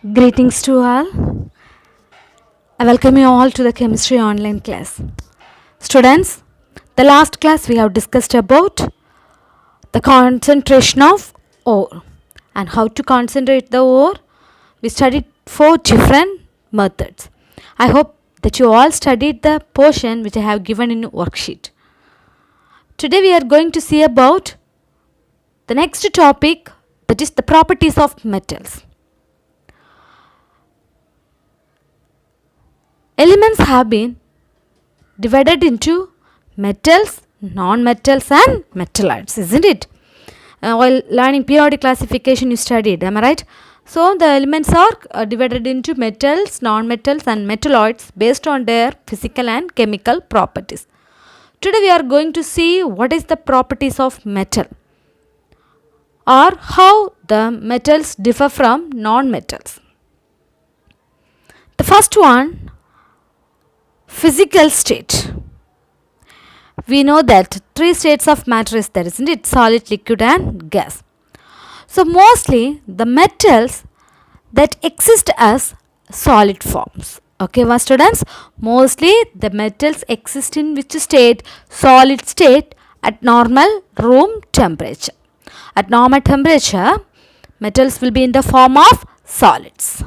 Greetings to all. I welcome you all to the chemistry online class. Students, the last class we have discussed about the concentration of ore and how to concentrate the ore. We studied 4 different methods. I hope that you all studied the portion which I have given in worksheet. Today we are going to see about the next topic, that is the properties of metals. Elements have been divided into metals, non-metals and metalloids, isn't it? While learning periodic classification you studied, am I right? So the elements are divided into metals, non-metals and metalloids based on their physical and chemical properties. Today we are going to see what is the properties of metal or how the metals differ from non-metals. The first one, physical state. We know that 3 states of matter is there, isn't it? Solid, liquid and gas. So mostly the metals that exist as solid forms. Okay, my students? Mostly the metals exist in which state? Solid state at normal room temperature. At normal temperature, metals will be in the form of solids.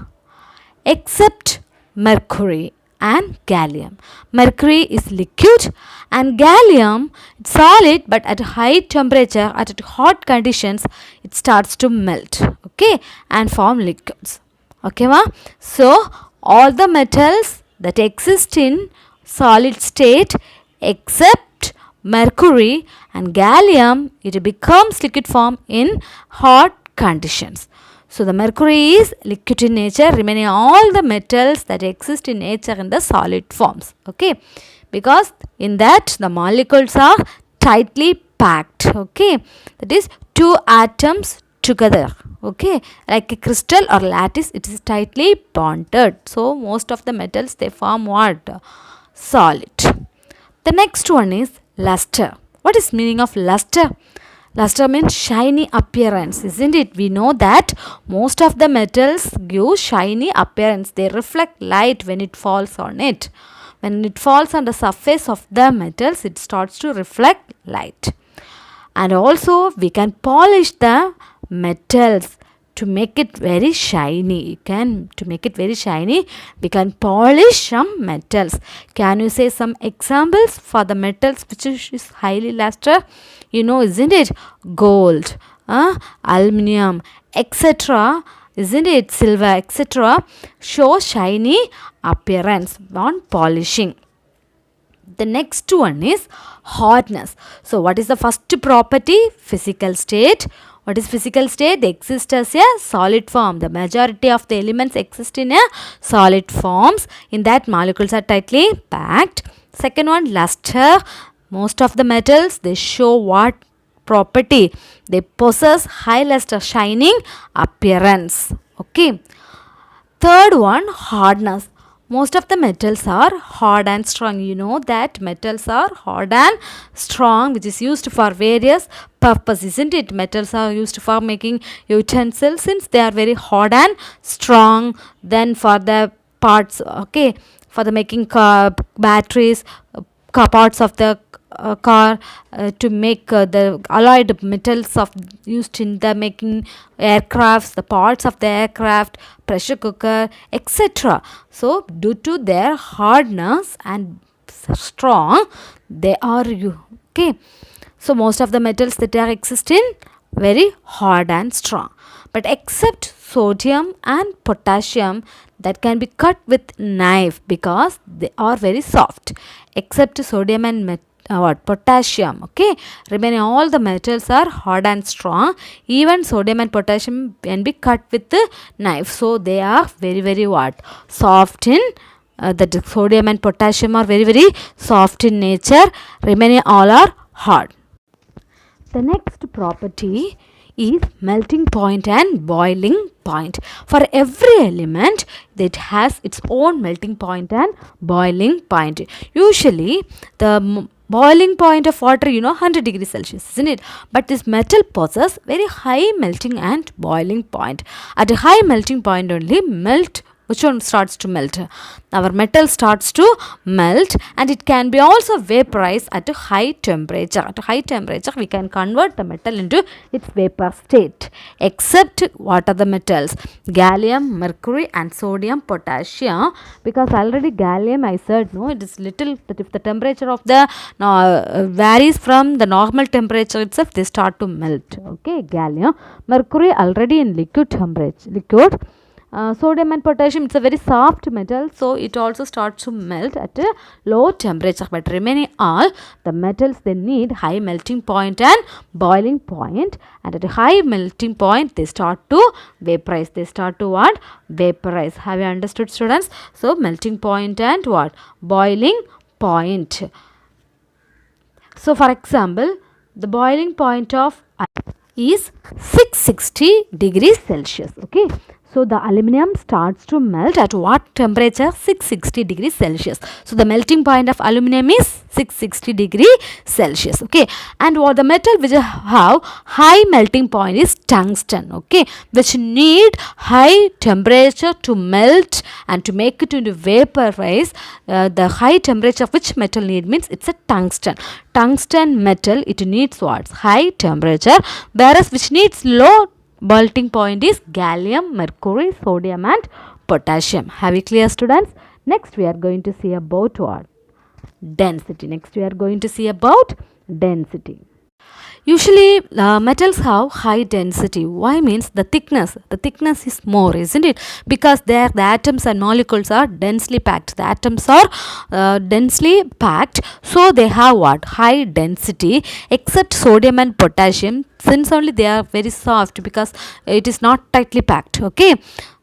Except mercury and gallium. Mercury is liquid and gallium it's solid, but at high temperature, at hot conditions, it starts to melt, okay, and form liquids. Okay, ma? So all the metals that exist in solid state except mercury and gallium, it becomes liquid form in hot conditions. So the mercury is liquid in nature, remaining all the metals that exist in nature in the solid forms. Okay, because in that the molecules are tightly packed. Okay, that is 2 atoms together. Okay, like a crystal or lattice, it is tightly bonded. So most of the metals they form what? Solid. The next one is luster. What is meaning of luster? Luster means shiny appearance, isn't it? We know that most of the metals give shiny appearance. They reflect light when it falls on it. When it falls on the surface of the metals, it starts to reflect light. And also we can polish the metals to make it very shiny. To make it very shiny, we can polish some metals. Can you say some examples for the metals which is highly luster? You know, isn't it? Gold, aluminium, etc. Isn't it? Silver, etc. show shiny appearance on polishing. The next one is hardness. So what is the first property? Physical state. What is physical state? They exist as a solid form. The majority of the elements exist in a solid forms. In that molecules are tightly packed. Second one, luster. Most of the metals they show what property? They possess high luster, shining appearance. Okay. Third one, hardness. Most of the metals are hard and strong. You know that metals are hard and strong, which is used for various purposes, isn't it? Metals are used for making utensils since they are very hard and strong. Then for the parts, okay, for the making batteries, parts of the car, to make the alloyed metals of used in the making aircrafts, the parts of the aircraft, pressure cooker, etc. So due to their hardness and strong, they are okay. So most of the metals that are exist in very hard and strong, but except sodium and potassium that can be cut with knife because they are very soft. Except sodium and potassium, okay, remaining all the metals are hard and strong. Even sodium and potassium can be cut with the knife, so they are very what? Soft in the sodium and potassium are very soft in nature, remaining all are hard. The next property is melting point and boiling point. For every element that has its own melting point and boiling point. Usually the boiling point of water, 100 degrees Celsius, isn't it? But this metal possesses very high melting and boiling point. At a high melting point only melt. Which one starts to melt? Our metal starts to melt, and it can be also vaporized at a high temperature. At a high temperature, we can convert the metal into its vapor state. Except what are the metals? Gallium, mercury, and sodium, potassium. Because already gallium, I said, no, it is little, that if the temperature of the varies from the normal temperature itself, they start to melt. Okay, gallium, mercury already in liquid temperature, liquid. Sodium and potassium, it's a very soft metal, so it also starts to melt at a low temperature. But remaining all the metals, they need high melting point and boiling point, and at a high melting point they start to vaporize. They start to what? Vaporize. Have you understood, students? So melting point and what? Boiling point. So for example, the boiling point of is 660 degrees Celsius. Okay. So the aluminum starts to melt at what temperature? 660 degrees Celsius. So the melting point of aluminum is 660 degree Celsius. Okay. And what the metal which have high melting point is tungsten. Okay. Which need high temperature to melt and to make it into vaporize. The high temperature of which metal need means it's a tungsten. Tungsten metal, it needs what? High temperature, whereas which needs low melting point is gallium, mercury, sodium and potassium. Have you clear, students? Next we are going to see about what? Density. Next we are going to see about density. Usually metals have high density. Why? Means the thickness is more, isn't it? Because there the atoms and molecules are densely packed. The atoms are densely packed, so they have what? High density. Except sodium and potassium, since only they are very soft because it is not tightly packed. Okay.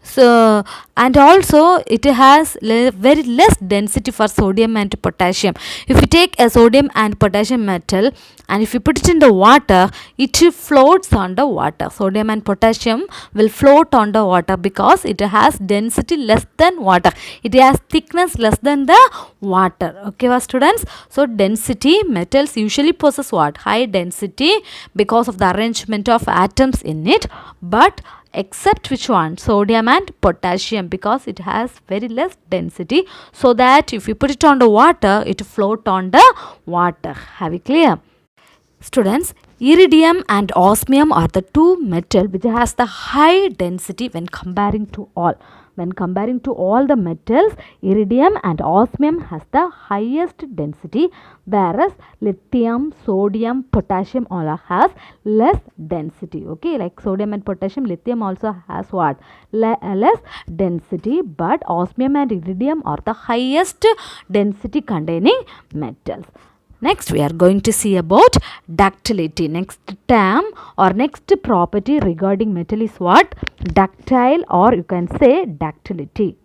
So, and also it has very less density for sodium and potassium. If you take a sodium and potassium metal and if you put it in the water, it floats on the water. Sodium and potassium will float on the water because it has density less than water. It has thickness less than the water. Okay, students? So density, metals usually possess what? High density because of the arrangement of atoms in it. But except which one? Sodium and potassium, because it has very less density, so that if you put it on the water, it float on the water. Have you clear? Students, iridium and osmium are the two metal which has the high density when comparing to all. When comparing to all the metals, iridium and osmium has the highest density, whereas lithium, sodium, potassium all has less density. Okay, like sodium and potassium, lithium also has what? Less density, but osmium and iridium are the highest density containing metals. Next we are going to see about ductility. Next term or next property regarding metal is what? Ductile, or you can say ductility.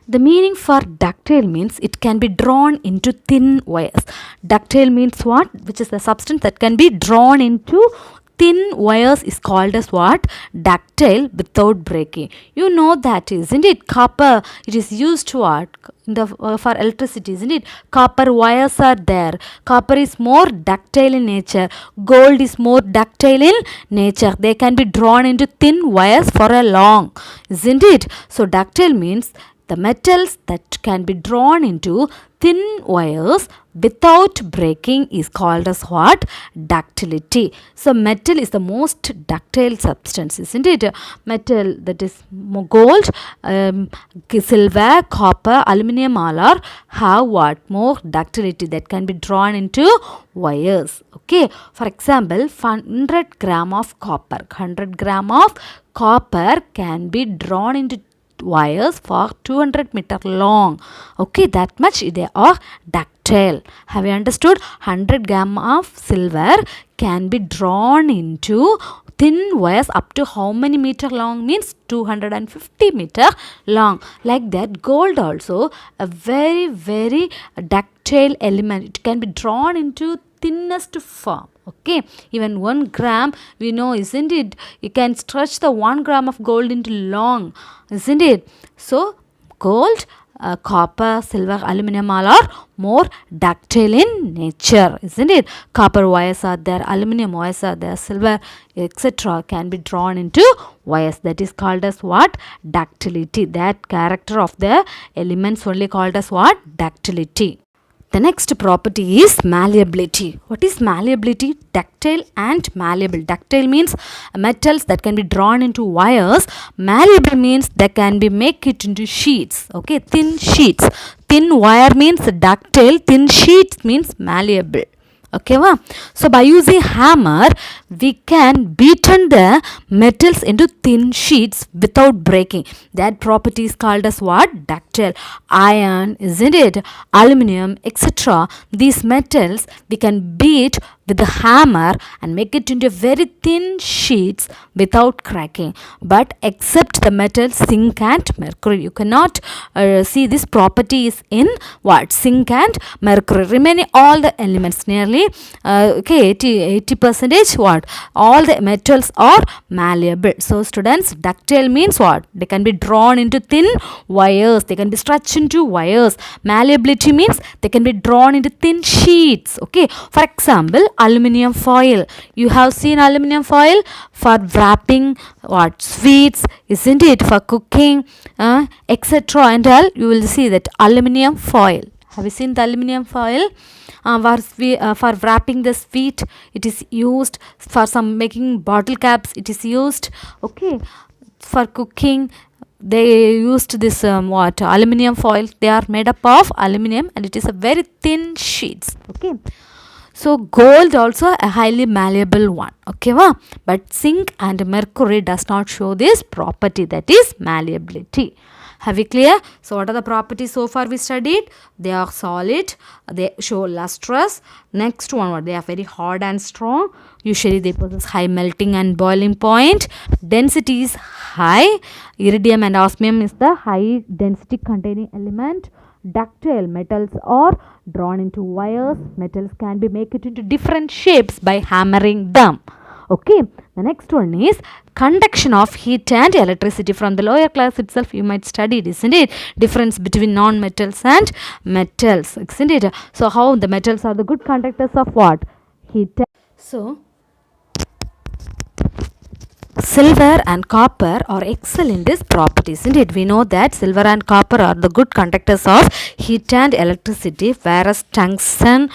The meaning for ductile means it can be drawn into thin wires. Ductile means what? Which is a substance that can be drawn into thin wires is called as what? Ductile without breaking. You know that, isn't it? Copper, it is used to what? For electricity, isn't it? Copper wires are there. Copper is more ductile in nature. Gold is more ductile in nature. They can be drawn into thin wires for a long, isn't it? So ductile means the metals that can be drawn into thin wires without breaking is called as what? Ductility. So metal is the most ductile substance, isn't it? Metal, that is gold, silver, copper, aluminum all are have what? More ductility that can be drawn into wires. Okay. For example, 100 gram of copper. 100 gram of copper can be drawn into wires for 200 meter long. Okay, that much they are ductile. Have you understood? 100 gram of silver can be drawn into thin wires up to how many meter long? Means 250 meter long. Like that, gold also a very ductile element. It can be drawn into thinnest form. Okay, even 1 gram, we know, isn't it? You can stretch the 1 gram of gold into long, isn't it? So gold copper, silver, aluminum all are more ductile in nature, isn't it? Copper wires are there, aluminum wires are there, silver, etc. can be drawn into wires. That is called as what? Ductility. That character of the elements only called as what? Ductility. The next property is malleability. What is malleability? Ductile and malleable. Ductile means metals that can be drawn into wires. Malleable means they can be make it into sheets. Okay, thin sheets. Thin wire means ductile. Thin sheets means malleable. Okay, so by using hammer we can beaten the metals into thin sheets without breaking. That property is called as what? Ductile. Iron, isn't it? Aluminum, etc. These metals we can beat with the hammer and make it into very thin sheets without cracking. But except the metals zinc and mercury, you cannot see this property is in what? Zinc and mercury. Remaining all the elements nearly 80 percentage what? All the metals are malleable. So students, ductile means what? They can be drawn into thin wires. They can be stretched into wires. Malleability means they can be drawn into thin sheets. Okay. For example, aluminum foil. You have seen aluminum foil for wrapping what? Sweets, isn't it? For cooking, etc. and all. You will see that aluminum foil. Have you seen the aluminum foil? For wrapping the sweet it is used. For some making bottle caps it is used. Okay, for cooking they used this aluminum foil. They are made up of aluminum and it is a very thin sheets. Okay, so gold also a highly malleable one. Okay, but zinc and mercury does not show this property, that is malleability. Have we clear? So what are the properties so far we studied? They are solid, they show lustrous. Next one, what? They are very hard and strong. Usually they possess high melting and boiling point. Density is high. Iridium and osmium is the high density containing element. Ductile, metals are drawn into wires. Metals can be made it into different shapes by hammering them. Okay, the next one is conduction of heat and electricity. From the lower class itself you might study it, isn't it? Difference between non-metals and metals, isn't it? So how the metals are the good conductors of what? Heat. So silver and copper are excellent in this property, isn't it? We know that silver and copper are the good conductors of heat and electricity, whereas tungsten,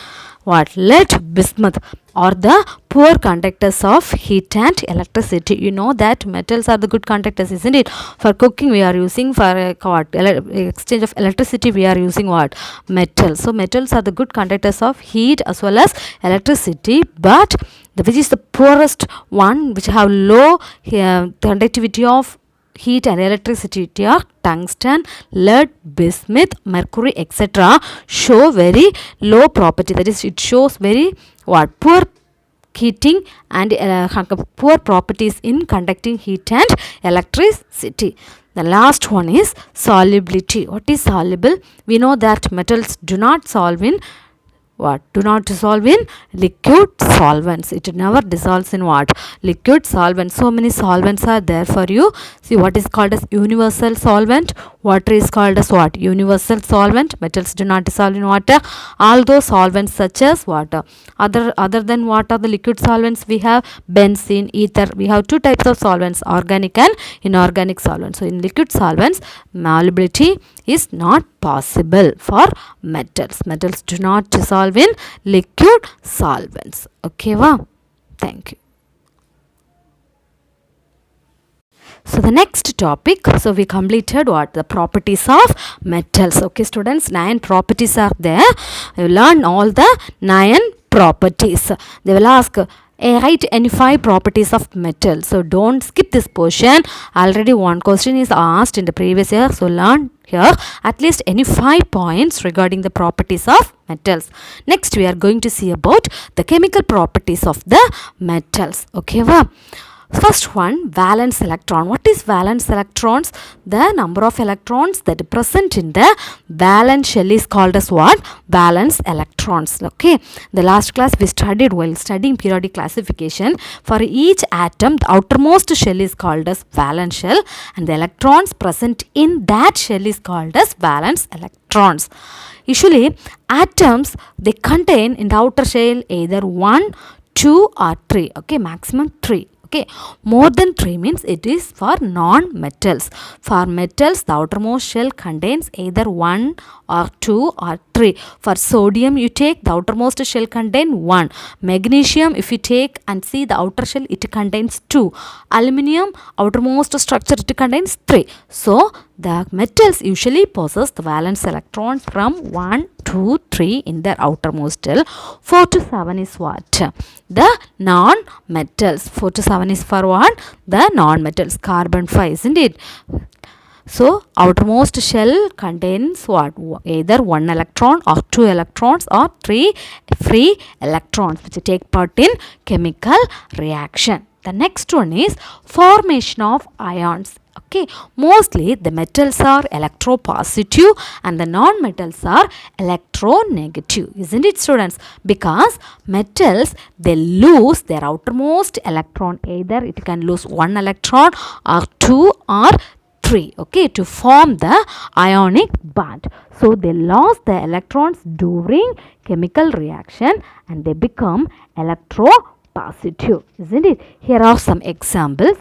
what? Lead, bismuth are the poor conductors of heat and electricity. You know that metals are the good conductors, isn't it? For cooking we are using, for what? Exchange of electricity we are using what? Metals. So metals are the good conductors of heat as well as electricity, but which is the poorest one, which have low conductivity of heat and electricity are tungsten, lead, bismuth, mercury, etc. show very low property. That is, it shows very what? Poor heating and poor properties in conducting heat and electricity. The last one is solubility. What is soluble? We know that metals do not dissolve in what? Do not dissolve in liquid solvents. It never dissolves in what? Liquid solvents. So many solvents are there for you. See, what is called as universal solvent? Water is called as what? Universal solvent. Metals do not dissolve in water. All those solvents such as water. Other than water, the liquid solvents we have benzene, ether. We have two types of solvents, organic and inorganic solvents. So in liquid solvents, malleability is not possible for metals. Metals do not dissolve in liquid solvents. Okay, thank you. So the next topic, so we completed what? The properties of metals. Okay students, 9 properties are there. You learn all the 9 properties. They will ask, write any 5 properties of metal. So don't skip this portion. Already one question is asked in the previous year. So learn here at least any 5 points regarding the properties of metals. Next we are going to see about the chemical properties of the metals. Okay, First one, valence electron. What is valence electrons? The number of electrons that are present in the valence shell is called as what? Valence electrons. Okay. The last class we studied while studying periodic classification. For each atom, the outermost shell is called as valence shell, and the electrons present in that shell is called as valence electrons. Usually, atoms they contain in the outer shell either 1, 2 or 3. Okay, maximum 3. Okay, more than 3 means it is for non-metals. For metals, the outermost shell contains either 1 or 2 or 3. For sodium, you take the outermost shell contain 1. Magnesium, if you take and see the outer shell, it contains 2. Aluminium, outermost structure, it contains 3. So, the metals usually possess the valence electrons from 1, 2, 3 in their outermost shell. 4 to 7 is what? The non-metals. 4 to 7 is for what? The non-metals. Carbon 5, isn't it? So, outermost shell contains what? Either 1 electron or 2 electrons or 3 free electrons which take part in chemical reaction. The next one is formation of ions. Okay, mostly the metals are electropositive and the non-metals are electronegative, isn't it, students? Because metals, they lose their outermost electron. Either it can lose 1 electron or 2 or 3, okay, to form the ionic bond. So, they lost the electrons during chemical reaction and they become electropositive, isn't it? Here are some examples.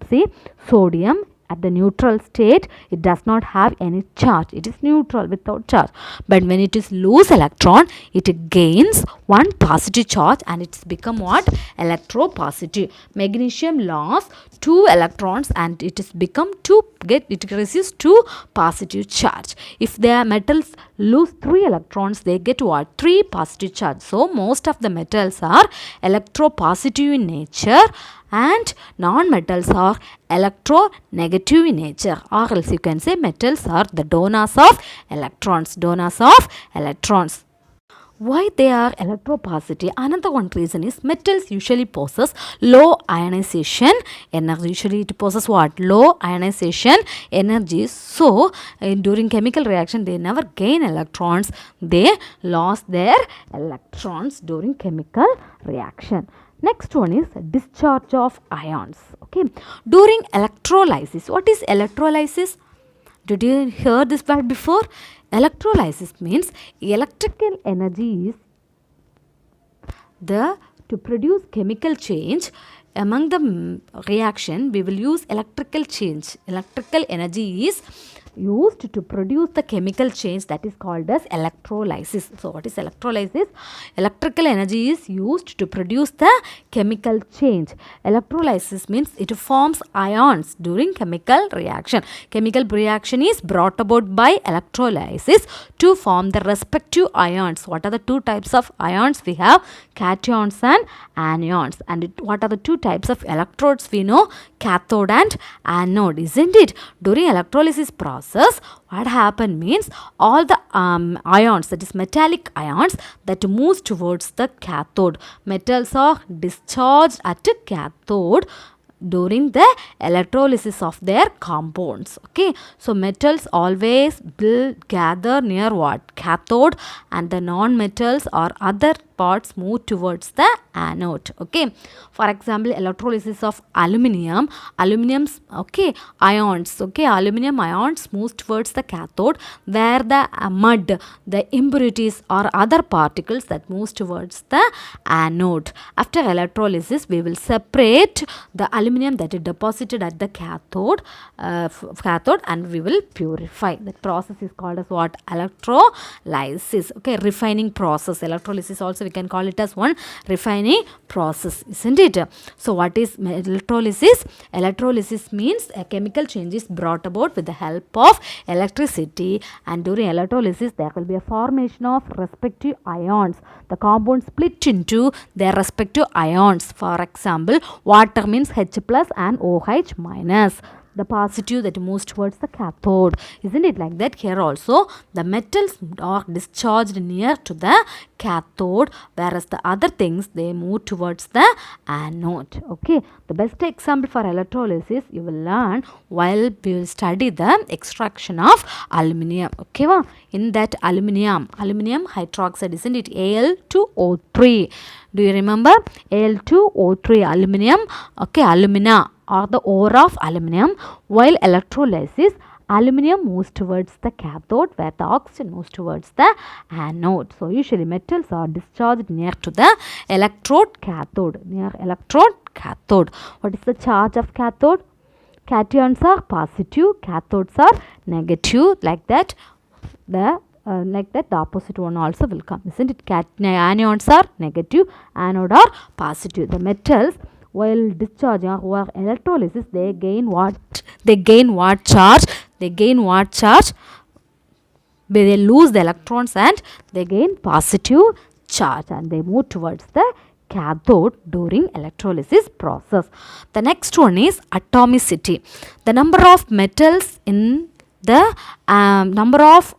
See, sodium at the neutral state, it does not have any charge. It is neutral without charge. But when it is loose electron, it gains 1 positive charge and it's become what? Electropositive. Magnesium lost 2 electrons and it is become it receives 2 positive charge. If the metals lose 3 electrons, they get what? 3 positive charge. So, most of the metals are electropositive in nature and non-metals are electronegative in nature, or else you can say metals are the donors of electrons. Why they are electropositive? Another one reason is metals usually possess low ionization energy. Usually it possesses what? Low ionization energy. So, during chemical reaction, they never gain electrons. They lost their electrons during chemical reaction. Next one is discharge of ions. Okay. During electrolysis. What is electrolysis? Did you hear this word before? Electrolysis means electrical energy is to produce chemical change. Among the reaction, we will use electrical change. Electrical energy is used to produce the chemical change, that is called as electrolysis. So, what is electrolysis? Electrical energy is used to produce the chemical change. Electrolysis means it forms ions during chemical reaction. Chemical reaction is brought about by electrolysis to form the respective ions. What are the two types of ions? We have cations and anions. And what are the two types of electrodes? We know cathode and anode, isn't it? During electrolysis process, what happen means all the ions, that is metallic ions, that moves towards the cathode. Metals are discharged at cathode during the electrolysis of their compounds. Okay, so metals always gather near what? Cathode, and the non-metals or other parts move towards the anode. Okay, for example, electrolysis of aluminium, ions, aluminium ions moves towards the cathode, where the mud, the impurities or other particles that moves towards the anode. After electrolysis, we will separate the aluminum that is deposited at the cathode and we will purify. That process is called as what? Electrolysis. Okay, refining process. Electrolysis also we can call it as one refining process, isn't it? So, what is electrolysis? Electrolysis means a chemical change is brought about with the help of electricity, and during electrolysis there will be a formation of respective ions. The compounds split into their respective ions. For example, water means H plus and OH minus. the positive that moves towards the cathode. Isn't it like that? Here also the metals are discharged near to the cathode, whereas the other things they move towards the anode. Okay, the best example for electrolysis you will learn while we will study the extraction of aluminium. Okay, in that aluminium hydroxide, isn't it? Al2O3. Do you remember? Al2O3 aluminium. Okay, alumina or the ore of aluminium. While electrolysis, aluminium moves towards the cathode, where the oxygen moves towards the anode. So usually metals are discharged near to the electrode cathode. Near electrode cathode. What is the charge of cathode? Cations are positive, cathodes are negative. Like that, the opposite one also will come, isn't it? Anions are negative, anode are positive. The metals, while discharging or electrolysis, they gain what charge? They lose the electrons and they gain positive charge, and they move towards the cathode during electrolysis process. The next one is atomicity. The number of metals in the number of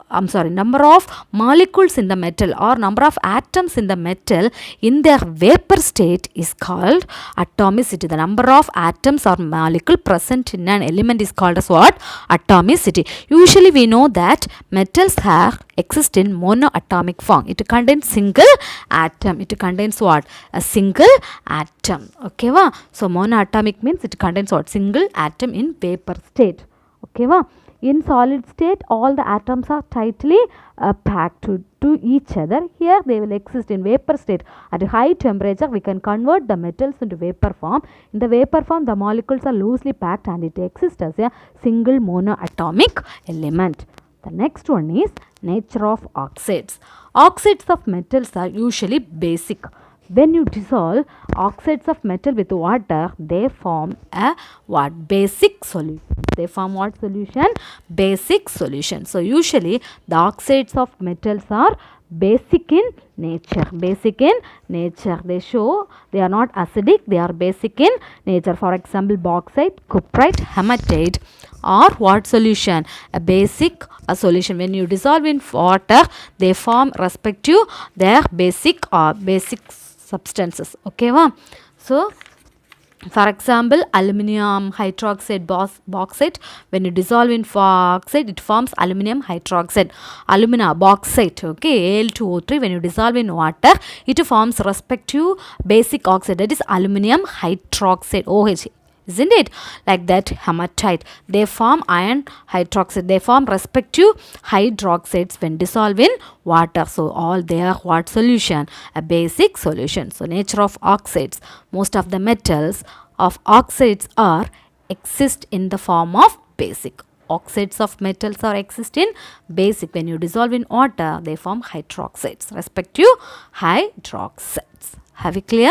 molecules in the metal, or number of atoms in the metal in their vapor state, is called atomicity. The number of atoms or molecule present in an element is called as what? Atomicity. Usually we know that metals exist in monoatomic form. It contains single atom. It contains what? A single atom. Okay, so monoatomic means it contains what? Single atom in vapor state. Okay, in solid state, all the atoms are tightly packed to each other. Here they will exist in vapor state. At high temperature, we can convert the metals into vapor form. In the vapor form, the molecules are loosely packed and it exists as a single monoatomic element. The next one is nature of oxides. Oxides of metals are usually basic. When you dissolve oxides of metal with water, they form a what? Basic solution. They form what solution? Basic solution. So usually the oxides of metals are basic in nature. Basic in nature. They show they are not acidic. They are basic in nature. For example, bauxite, cuprite, hematite are what solution? A basic solution. When you dissolve in water, they form respective their basic substances. Okay, so for example, aluminium hydroxide, bauxite, when you dissolve in oxide, it forms aluminium hydroxide. Alumina, bauxite, okay, Al2O3, when you dissolve in water, it forms respective basic oxide, that is aluminium hydroxide, OH. Isn't it? Like that, hematite, they form iron hydroxide. They form respective hydroxides when dissolved in water. So all they are what solution? A basic solution. So nature of oxides. Most of the metals of oxides are exist in the form of basic. Oxides of metals are exist in basic. When you dissolve in water, they form hydroxides, respective hydroxides. Have you clear?